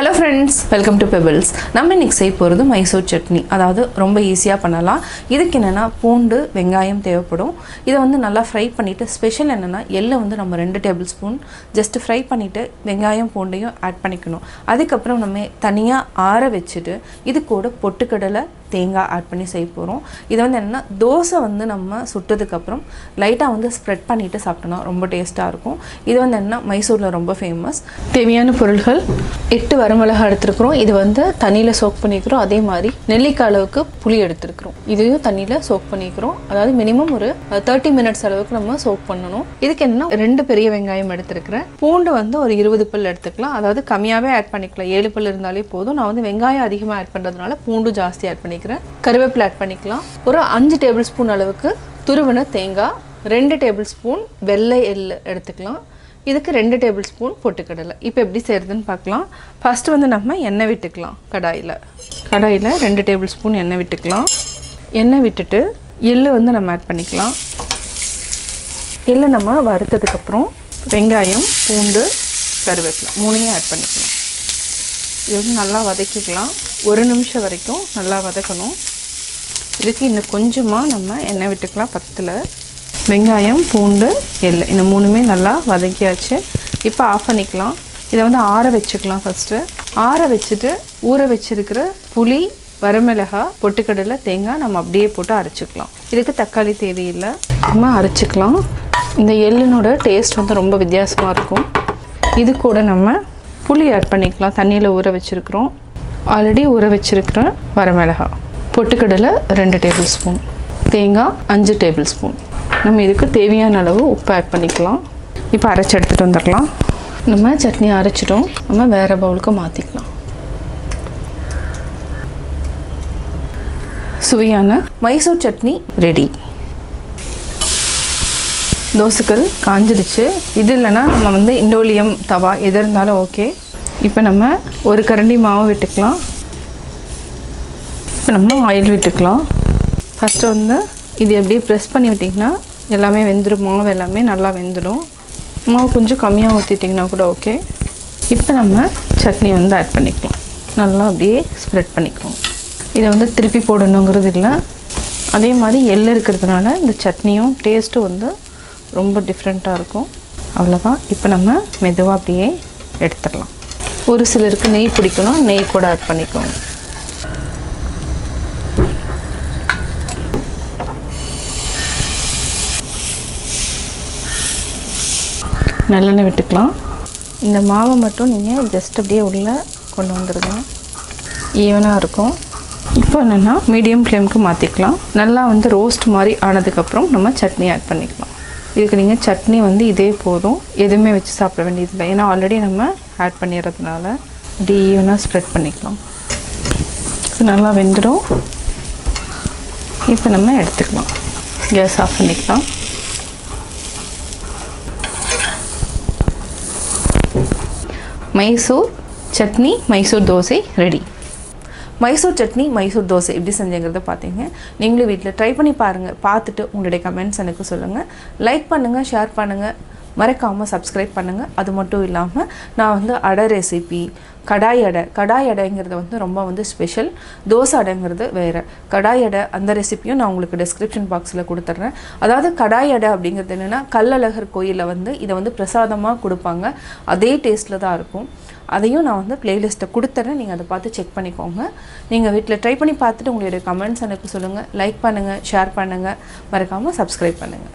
Hello friends, welcome to Pebbles. நம்ம இன்னைக்கு செய்ய போறது மைசூர் சட்னி. அதாவது ரொம்ப ஈஸியா பண்ணலாம். இதுக்கு என்னன்னா பூண்டு, வெங்காயம் தேவைப்படும். இத வந்து நல்லா ஃப்ரை பண்ணிட்டு ஸ்பெஷல் என்னன்னா எள்ளு வந்து நம்ம 2 டேபிள்ஸ்பூன் ஜஸ்ட் ஃப்ரை பண்ணிட்டு வெங்காயம் பூண்டையும் ஆட் பண்ணிக்கணும். அதுக்கு அப்புறம் நம்ம தனியா ஆற வெச்சிட்டு இது கூட பொட்டுக்கடலை தேங்காய் ஆட் பண்ணி செய்ய போறோம். இது வந்து என்னன்னா தோசை வந்து நம்ம சுட்டதுக்கு அப்புறம் லைட்டா வந்து ஸ்ப்ரெட் பண்ணிட்டு சாப்பிட்டோம்னா ரொம்ப டேஸ்டா இருக்கும். இது வந்து என்னன்னா மைசூர்ல ரொம்ப ஃபேமஸ். தேவையான பொருட்கள் 8 வரமிளகாய் எடுத்துக்கிறோம். இது வந்து தண்ணியில சோக் பண்ணிக்கிறோம். அதே மாதிரி நெல்லிக்காய் அளவுக்கு புளி எடுத்துக்கிறோம். இதையும் தண்ணியில சோக் பண்ணிக்கிறோம். அதாவது மினிமம் ஒரு 30 மினிட்ஸ் அளவுக்கு நம்ம சோக் பண்ணணும். இதுக்கு என்னன்னா 2 பெரிய வெங்காயம் எடுத்துக்கிறேன். பூண்டு வந்து ஒரு 20 பல் எடுத்துக்கலாம். அதாவது கம்மியாவே ஆட் பண்ணிக்கலாம். 7 பல் இருந்தாலே போதும். நான் வந்து வெங்காயம் அதிகமாக ஆட் பண்றதுனால பூண்டு ஜாஸ்தி ஆட் பண்ணிக்கிறேன். கருவேப்பிலை ஆட் பண்ணிக்கலாம். ஒரு 5 டேபிள் ஸ்பூன் அளவுக்கு துருவின தேங்காய், 2 டேபிள் ஸ்பூன் வெள்ளை எள்ளு எடுத்துக்கலாம். இதுக்கு 2 டேபிள் ஸ்பூன் பொட்டுக்கடலை. இப்போ எப்படி செய்யறதுன்னு பார்க்கலாம். ஃபர்ஸ்ட் வந்து நம்ம எண்ணெய் விட்டுக்கலாம். கடாயில் 2 டேபிள் ஸ்பூன் எண்ணெய் விட்டுக்கலாம். எண்ணெய் விட்டுட்டு எள்ளு வந்து நம்ம ஆட் பண்ணிக்கலாம். எள்ளு நம்ம வறுத்ததுக்கப்புறம் வெங்காயம், பூண்டு, கருவேப்பிலை 3ஐயும் ஆட் பண்ணிக்கலாம். இது வந்து நல்லா வதக்கிக்கலாம். 1 நிமிஷம் வரைக்கும் நல்லா வதக்கணும். இதுக்கு இன்னும் கொஞ்சமாக நம்ம எண்ணெய் விட்டுக்கலாம். பத்தில் வெங்காயம், பூண்டு, எள்ளு இந்த 3மே நல்லா வதக்கியாச்சு. இப்போ ஆஃப் பண்ணிக்கலாம். இதை வந்து ஆற வச்சுக்கலாம். ஃபஸ்ட்டு ஆற வச்சுட்டு ஊற வச்சிருக்கிற புளி, வரமிளகாய், பொட்டுக்கடலை, தேங்காய் நம்ம அப்படியே போட்டு அரைச்சிக்கலாம். இதுக்கு தக்காளி தேவையில்லை. நம்ம அரைச்சிக்கலாம். இந்த எள்ளினோட டேஸ்ட் வந்து ரொம்ப வித்தியாசமாக இருக்கும். இது கூட நம்ம புளி ஆட் பண்ணிக்கலாம். தண்ணியில் ஊற வச்சுருக்கிறோம். ஆல்ரெடி ஊற வச்சுருக்கிற வரமிளகாய், பொட்டுக்கடலை 2 டேபிள் ஸ்பூன், தேங்காய் 5 டேபிள் ஸ்பூன். நம்ம இதுக்கு தேவையான அளவு உப்பு ஆட் பண்ணிக்கலாம். இப்போ அரைச்சி எடுத்துகிட்டு வந்துடலாம். நம்ம சட்னி அரைச்சிட்டோம். நம்ம வேறு பவுலுக்கு மாற்றிக்கலாம். சுவையான மைசூர் சட்னி ரெடி. தோசைக்கல் காஞ்சிடுச்சு. இது இல்லைன்னா நம்ம வந்து இண்டோலியம் தவா எது இருந்தாலும் ஓகே. இப்போ நம்ம ஒரு கரண்டி மாவு விட்டுக்கலாம். இப்போ நம்ம ஆயில் விட்டுக்கலாம். ஃபஸ்ட்டு வந்து இது எப்படியே ப்ரெஸ் பண்ணி விட்டிங்கன்னா எல்லாமே வெந்துடும். மாவு எல்லாமே நல்லா வெந்துடும். மாவு கொஞ்சம் கம்மியாக ஊற்றிட்டிங்கன்னா கூட ஓகே. இப்போ நம்ம சட்னி வந்து ஆட் பண்ணிக்கலாம். நல்லா அப்படியே ஸ்ப்ரெட் பண்ணிக்கலாம். இதை வந்து திருப்பி போடணுங்கிறது இல்லை. அதே மாதிரி எள்ளு இருக்கிறதுனால இந்த சட்னியும் டேஸ்ட்டும் வந்து ரொம்ப டிஃப்ரெண்ட்டாக இருக்கும். அவ்வளோதான். இப்போ நம்ம மெதுவாக அப்படியே எடுத்துடலாம். ஒரு சிலருக்கு நெய் பிடிக்கணும், நெய் கூட ஆட் பண்ணிக்கோங்க. நல்லெண்ணெய் விட்டுக்கலாம். இந்த மாவை மட்டும் நீங்கள் ஜஸ்ட் அப்படியே உள்ளே கொண்டு வந்துடுங்க. ஈவனாக இருக்கும். இப்போ என்னென்னா மீடியம் ஃப்ளேமுக்கு மாற்றிக்கலாம். நல்லா வந்து ரோஸ்ட் மாதிரி ஆனதுக்கப்புறம் நம்ம சட்னி ஆட் பண்ணிக்கலாம். இதுக்கு நீங்கள் சட்னி வந்து இதே போதும், எதுவுமே வச்சு சாப்பிட வேண்டியதில்லை. ஏன்னா ஆல்ரெடி நம்ம ஆட் பண்ணிடுறதுனால இப்படி ஈவனாக ஸ்ப்ரெட் பண்ணிக்கலாம். நல்லா வெந்துடும். இப்போ நம்ம எடுத்துக்கலாம். கேஸ் ஆஃப் பண்ணிக்கலாம். மைசூர் சட்னி, மைசூர் தோசை ரெடி. மைசூர் சட்னி, மைசூர் தோசை எப்படி செஞ்சங்கிறத பார்த்தீங்க. நீங்களும் வீட்டில் ட்ரை பண்ணி பாருங்கள். பார்த்துட்டு உங்களுடைய கமெண்ட்ஸ் எனக்கு சொல்லுங்கள். லைக் பண்ணுங்கள், ஷேர் பண்ணுங்கள், மறக்காமல் சப்ஸ்கிரைப் பண்ணுங்கள். அது மட்டும் இல்லாமல் நான் வந்து அடை ரெசிபி, கடாய் அடைங்கிறது வந்து ரொம்ப வந்து ஸ்பெஷல். தோசை அடைங்கிறது வேறு. கடாய் அடை அந்த ரெசிப்பியும் நான் உங்களுக்கு டிஸ்கிரிப்ஷன் பாக்ஸில் கொடுத்துட்றேன். அதாவது கடாய் அடை அப்படிங்கிறது என்னென்னா கள்ளழகர் கோயிலில் வந்து இதை வந்து பிரசாதமாக கொடுப்பாங்க. அதே டேஸ்ட்டில் தான் இருக்கும். அதையும் நான் வந்து பிளேலிஸ்ட்டை கொடுத்துட்றேன். நீங்கள் அதை பார்த்து செக் பண்ணிக்கோங்க. நீங்கள் வீட்டில் ட்ரை பண்ணி பார்த்துட்டு உங்களுடைய கமெண்ட்ஸ் எனக்கு சொல்லுங்கள். லைக் பண்ணுங்கள், ஷேர் பண்ணுங்கள், மறக்காமல் சப்ஸ்கிரைப் பண்ணுங்கள்.